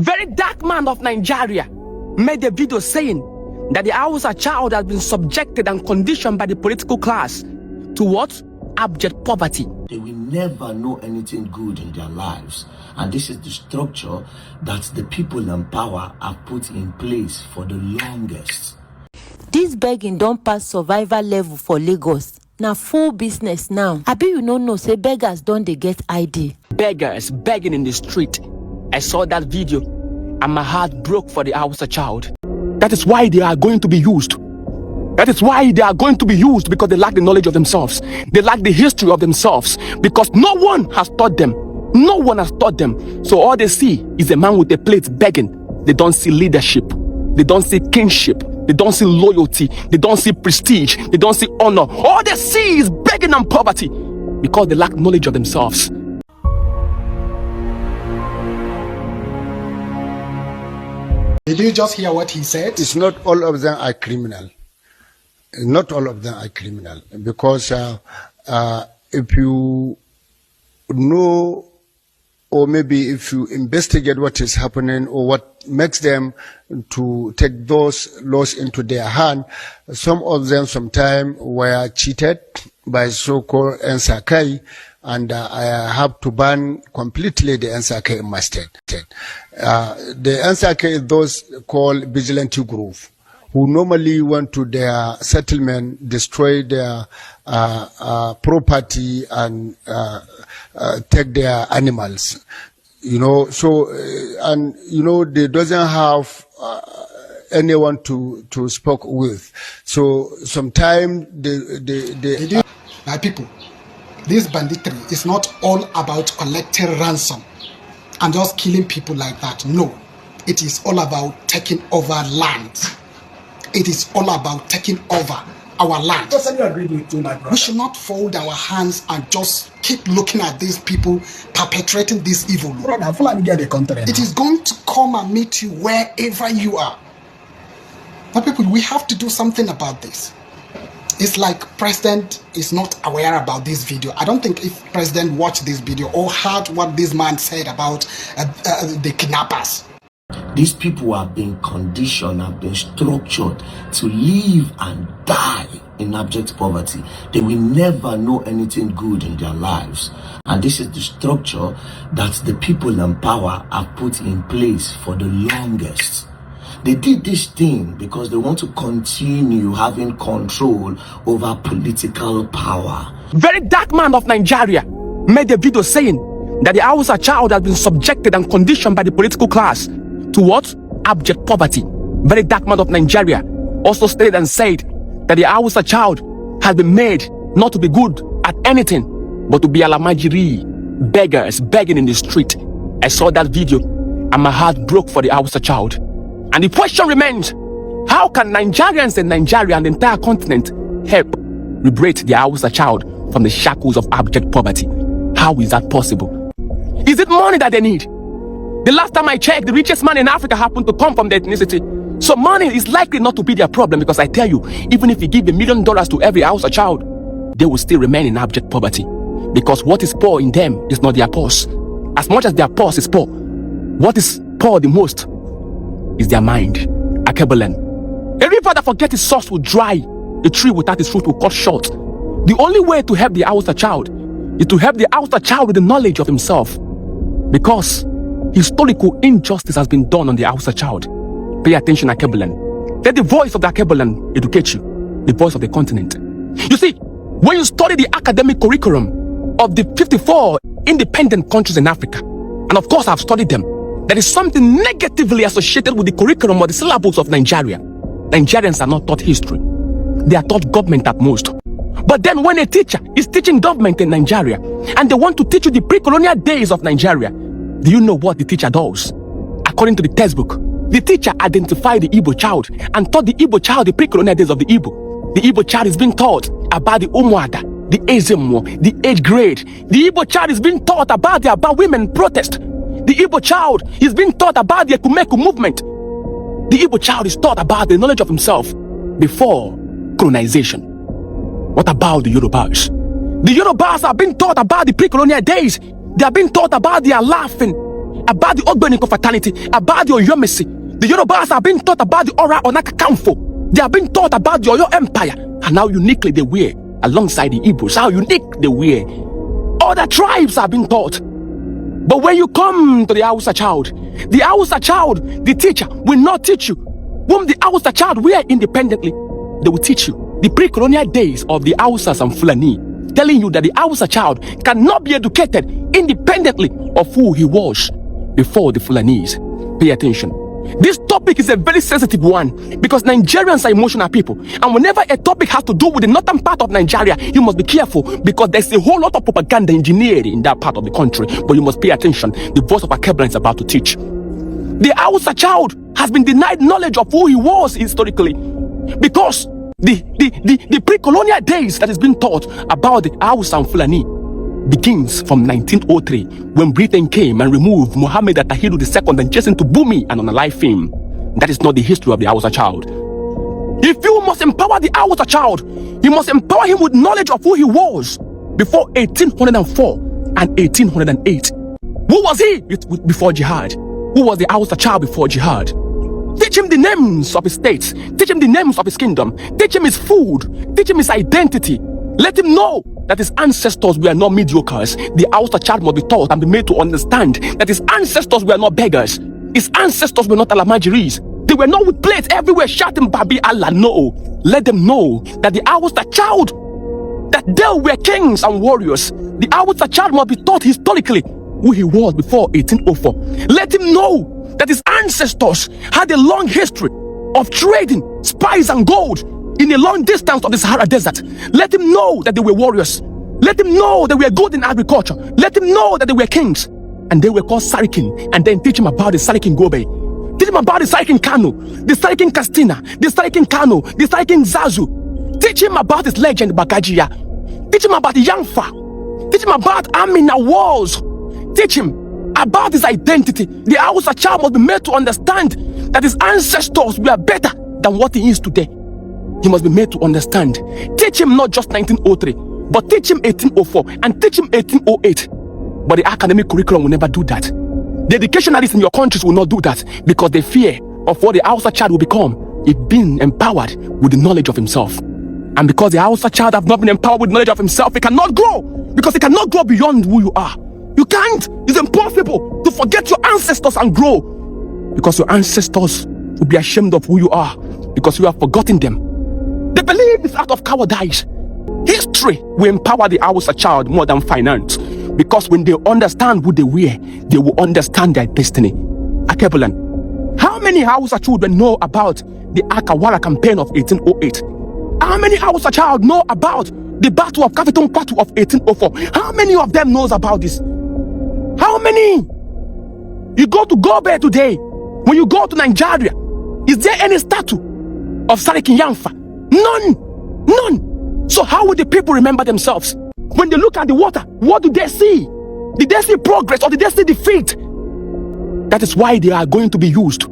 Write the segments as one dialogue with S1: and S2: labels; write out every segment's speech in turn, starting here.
S1: VeryDarkMan of Nigeria made a video saying that the Hausa child has been subjected and conditioned by the political class to what? Abject poverty.
S2: They will never know anything good in their lives. And this is the structure that the people in power have put in place for the longest.
S3: This begging don't pass survival level for Lagos. Now full business now. Abi you no know say beggars don't they get ID?
S1: Beggars begging in the street. I saw that video and my heart broke for the Hausa child. That is why they are going to be used. That is why they are going to be used, because they lack the knowledge of themselves. They lack the history of themselves, because no one has taught them. No one has taught them. So all they see is a man with a plate begging. They don't see leadership. They don't see kinship. They don't see loyalty. They don't see prestige. They don't see honor. All they see is begging and poverty, because they lack knowledge of themselves.
S4: Did you just hear what he said?
S5: It's not all of them are criminal. Not all of them are criminal, because if you know, or maybe if you investigate what is happening or what makes them to take those laws into their hand, some of them sometimes were cheated by so-called Nsakai, and I have to ban completely the Nsakai in my state. The Nsakai is those called vigilante group, who normally went to their settlement, destroy their property and take their animals. You know, so, and you know, they doesn't have anyone to speak with. So sometimes
S4: My people, this banditry is not all about collecting ransom and just killing people like that. No, it is all about taking over land. It is all about taking over our land. We should not fold our hands and just keep looking at these people perpetrating this evil. It is going to come and meet you wherever you are. But people, we have to do something about this. It's like President is not aware about this video. I don't think if President watched this video or heard what this man said about the kidnappers.
S2: These people have been conditioned, have been structured to live and die in abject poverty. They will never know anything good in their lives. And this is the structure that the people in power have put in place for the longest. They did this thing because they want to continue having control over political power.
S1: VeryDarkMan of Nigeria made a video saying that the Hausa child has been subjected and conditioned by the political class to what? Abject poverty. VeryDarkMan of Nigeria also stated and said that the Hausa child has been made not to be good at anything but to be alamajiri, beggars begging in the street. I saw that video and my heart broke for the Hausa child. And the question remains, how can Nigerians and Nigeria and the entire continent help liberate the Hausa child from the shackles of abject poverty? How is that possible? Is it money that they need? The last time I checked, the richest man in Africa happened to come from the ethnicity. So money is likely not to be their problem, because I tell you, even if you give $1 million to every Hausa child, they will still remain in abject poverty. Because what is poor in them is not their purse. As much as their purse is poor, what is poor the most is their mind. Akebelen. A river that forgets its source will dry. A tree without its fruit will cut short. The only way to help the Hausa child is to help the Hausa child with the knowledge of himself. Because historical injustice has been done on the Hausa child. Pay attention, Akebelen. Let the voice of the Akebelen educate you. The voice of the continent. You see, when you study the academic curriculum of the 54 independent countries in Africa, and of course I've studied them, there is something negatively associated with the curriculum or the syllables of Nigeria. Nigerians are not taught history. They are taught government at most. But then when a teacher is teaching government in Nigeria and they want to teach you the pre-colonial days of Nigeria, do you know what the teacher does? According to the textbook, the teacher identified the Igbo child and taught the Igbo child the pre-colonial days of the Igbo. The Igbo child is being taught about the Umuada, the Ezemo, the 8th grade. The Igbo child is being taught about the Aba women protest. The Igbo child is being taught about the Ekumeku movement. The Igbo child is taught about the knowledge of himself before colonization. What about the Yorubas? The Yorubas are being taught about the pre-colonial days. They are being taught about their laughing. about the Ogbeni confraternity, about the Oyomesi. The Yorubas are being taught about the Ora Onaka Kamfo. They are being taught about the Oyo Empire and how uniquely they were alongside the Igbos, how unique they were. Other tribes are being taught. But when you come to the Hausa child, the teacher will not teach you. Whom the Hausa child were independently, they will teach you the pre-colonial days of the Hausas and Fulani, telling you that the Hausa child cannot be educated independently of who he was before the Fulanese. Pay attention. This topic is a very sensitive one because Nigerians are emotional people, and whenever a topic has to do with the northern part of Nigeria, you must be careful because there's a whole lot of propaganda engineered in that part of the country. But you must pay attention. The voice of Akebla is about to teach. The Hausa child has been denied knowledge of who he was historically because the pre-colonial days that is being taught about the Hausa and Fulani begins from 1903 when Britain came and removed Muhammad Tahiru II and chased him to Bumi and unalive him. That is not the history of the Hausa child. If you must empower the Hausa child, you must empower him with knowledge of who he was before 1804 and 1808. Who was he before jihad? Who was the Hausa child before jihad? Teach him the names of his states. Teach him the names of his kingdom. Teach him his food. Teach him his identity. Let him know that his ancestors were not mediocres. The Hausa child must be taught and be made to understand that his ancestors were not beggars. His ancestors were not alamajiris. They were not with plates everywhere shouting Babi Allah. No. Let them know that the Hausa child, that they were kings and warriors. The Hausa child must be taught historically who he was before 1804. Let him know that his ancestors had a long history of trading spice and gold in a long distance of the Sahara Desert. Let him know that they were warriors. Let him know they were good in agriculture. Let him know that they were kings. And they were called Sarikin. And then teach him about the Sarikin Gobe. Teach him about the Sarikin Kano, the Sarikin Castina, the Sarikin Kano, the Sarikin Zazu. Teach him about his legend Bagajia. Teach him about the Yangfa. Teach him about Amina Wars. Teach him about his identity. The Hausa child must be made to understand that his ancestors were better than what he is today. He must be made to understand. Teach him not just 1903, but teach him 1804 and teach him 1808. But the academic curriculum will never do that. The educationalists in your countries will not do that because they fear of what the Hausa child will become if being empowered with the knowledge of himself. And because the Hausa child have not been empowered with knowledge of himself, he cannot grow because he cannot grow beyond who you are. You can't. It's impossible to forget your ancestors and grow because your ancestors will be ashamed of who you are because you have forgotten them. They believe it's out of cowardice. History will empower the Hausa child more than finance because when they understand who they were, they will understand their destiny. Akebulan, how many Hausa children know about the Akawara campaign of 1808? How many Hausa child know about the Battle of Kafiton Kwatu of 1804? How many of them knows about this? How many? You go to Gobe today, when you go to Nigeria, is there any statue of Sarikin Yangfa? None. So how will the people remember themselves? When they look at the water, what do they see? Did they see progress or did they see defeat? That is why they are going to be used.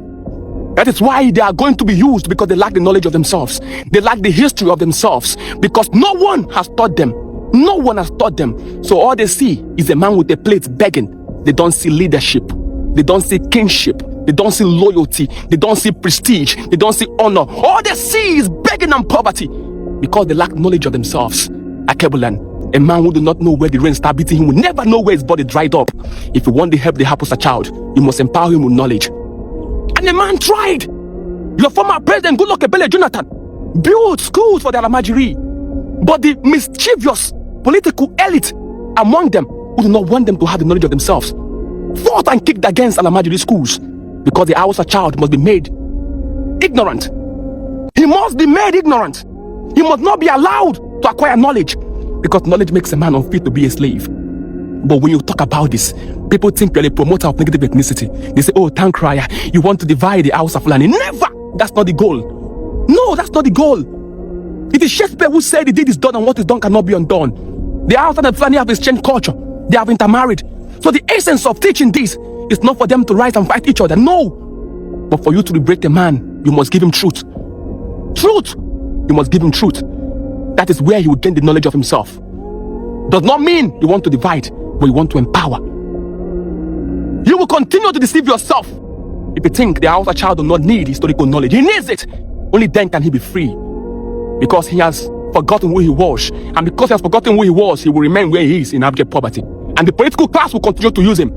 S1: That is why they are going to be used because they lack the knowledge of themselves. They lack the history of themselves because no one has taught them. No one has taught them. So all they see is a man with a plate begging. They don't see leadership. They don't see kinship. They don't see loyalty. They don't see prestige. They don't see honor. All they see is begging and poverty because they lack knowledge of themselves. Akebulan, a man who do not know where the rain start beating him will never know where his body dried up. If you want to help the Hausa child, you must empower him with knowledge. And the man tried. Your former president, Goodluck Ebele Jonathan, built schools for the Alamajiri. But the mischievous political elite among them who do not want them to have the knowledge of themselves fought and kicked against Alamajiri schools because the Hausa child must be made ignorant. He must be made ignorant. He must not be allowed to acquire knowledge because knowledge makes a man unfit to be a slave. But when you talk about this, people think you're a promoter of negative ethnicity. They say, oh, Tankraya, you want to divide the Hausa Fulani. Never! That's not the goal. No, that's not the goal. It is Shakespeare who said the deed is done and what is done cannot be undone. The Hausa and Fulani have exchanged culture. They have intermarried. So the essence of teaching this is not for them to rise and fight each other. No! But for you to liberate a man, you must give him truth. Truth! You must give him truth. That is where he will gain the knowledge of himself. Does not mean you want to divide, but you want to empower. You will continue to deceive yourself if you think the Hausa child does not need historical knowledge. He needs it. Only then can he be free. Because he has forgotten who he was. And because he has forgotten who he was, he will remain where he is in abject poverty. And the political class will continue to use him.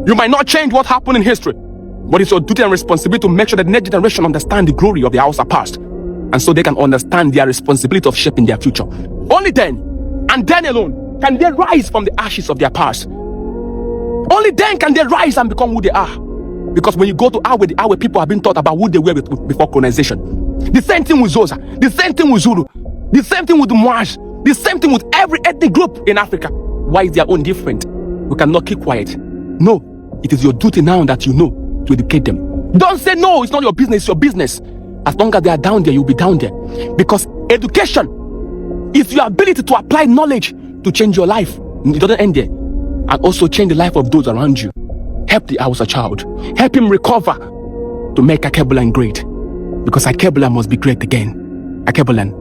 S1: You might not change what happened in history, but it's your duty and responsibility to make sure that the next generation understand the glory of the Hausa past. And so they can understand their responsibility of shaping their future. Only then, and then alone, can they rise from the ashes of their past. Only then can they rise and become who they are. Because when you go to Awe, people have been taught about who they were before colonization. The same thing with Xhosa, the same thing with Zulu, the same thing with the Moash, the same thing with every ethnic group in Africa. Why is their own different? We cannot keep quiet. No, it is your duty now that you know to educate them. Don't say no, it's not your business, it's your business. As long as they are down there, you'll be down there. Because education is your ability to apply knowledge to change your life. It doesn't end there. And also change the life of those around you. Help the Hausa child. Help him recover to make Akebulan great. Because Akebulan must be great again. Akebulan